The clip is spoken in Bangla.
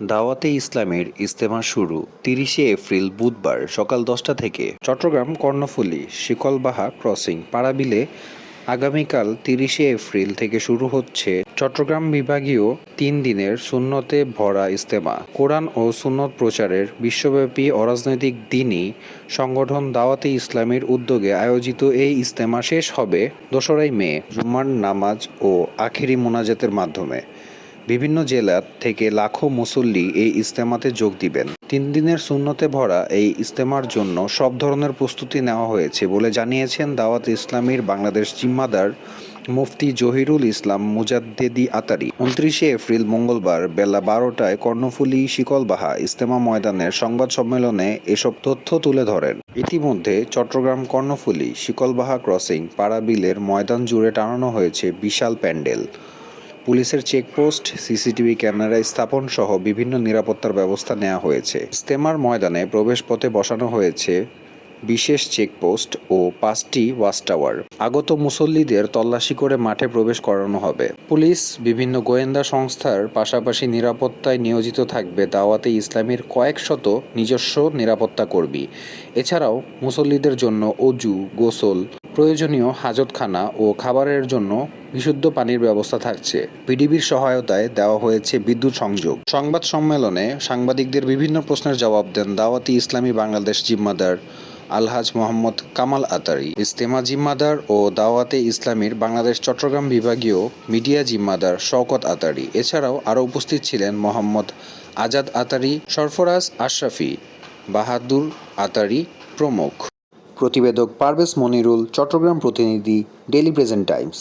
দাওয়াতে ইসলামের ইজতেমা শুরু ৩০শে এপ্রিল বুধবার সকাল ১০টা থেকে। চট্টগ্রাম কর্ণফুলী শিকলবাহা ক্রসিং পাড়াবিলে আগামীকাল ৩০শে এপ্রিল থেকে শুরু হচ্ছে চট্টগ্রাম বিভাগীয় ৩ দিনের সুন্নতে ভরা ইজতেমা। কোরআন ও সুন্নত প্রচারের বিশ্বব্যাপী অরাজনৈতিক দ্বীনি সংগঠন দাওয়াতে ইসলামের উদ্যোগে আয়োজিত এই ইজতেমা শেষ হবে ২রা মে জুম্মার নামাজ ও আখিরি মোনাজাতের মাধ্যমে। বিভিন্ন জেলা থেকে লাখো মুসল্লি এই ইজতেমাতে যোগ দিবেন। ৩ দিনের সুন্নতে ভরা এই ইজতেমার জন্য সব ধরনের প্রস্তুতি নেওয়া হয়েছে বলে জানিয়েছেন দাওয়াতে ইসলামীর বাংলাদেশ জিম্মাদার মুফতি জহিরুল ইসলাম মুজাদ্দেদি আতারি। ২৯শে এপ্রিল মঙ্গলবার বেলা ১২টায় কর্ণফুলী শিকলবাহা ইজতেমা ময়দানের সংবাদ সম্মেলনে এসব তথ্য তুলে ধরেন। ইতিমধ্যে চট্টগ্রাম কর্ণফুলী শিকলবাহা ক্রসিং পাড়াবিলের ময়দান জুড়ে টানানো হয়েছে বিশাল প্যান্ডেল। পুলিশের চেকপোস্ট, সিসিটিভি ক্যামেরা স্থাপন সহ বিভিন্ন নিরাপত্তার ব্যবস্থা নেওয়া হয়েছে। ইজতেমার ময়দানে প্রবেশপথে বসানো হয়েছে বিশেষ চেকপোস্ট ও ৫টি ওয়াচ টাওয়ার। আগত মুসল্লিদের তল্লাশি করে মাঠে প্রবেশ করানো হবে। পুলিশ, বিভিন্ন গোয়েন্দা সংস্থার পাশাপাশি নিরাপত্তায় নিয়োজিত থাকবে দাওয়াতে ইসলামীর কয়েক শত নিজস্ব নিরাপত্তা কর্মী। এছাড়াও মুসল্লিদের জন্য অজু, গোসল, প্রয়োজনীয় হাজতখানা ও খাবারের জন্য বিশুদ্ধ পানির ব্যবস্থা থাকছে। পিডিবির সহায়তায় দেওয়া হয়েছে বিদ্যুৎ সংযোগ। সংবাদ সম্মেলনে সাংবাদিকদের বিভিন্ন প্রশ্নের জবাব দেন দাওয়াতে ইসলামী বাংলাদেশ জিম্মাদার আলহাজ মোহাম্মদ কামাল আতারি, ইজতেমা জিম্মাদার ও দাওয়াতে ইসলামীর বাংলাদেশ চট্টগ্রাম বিভাগীয় মিডিয়া জিম্মাদার শওকত আতারি। এছাড়াও আরও উপস্থিত ছিলেন মোহাম্মদ আজাদ আতারি, সরফরাজ আশরাফি, বাহাদুর আতারি প্রমুখ। প্রতিবেদক পারভেজ মনিরুল, চট্টগ্রাম প্রতিনিধি, ডেইলি প্রেজেন্ট টাইমস।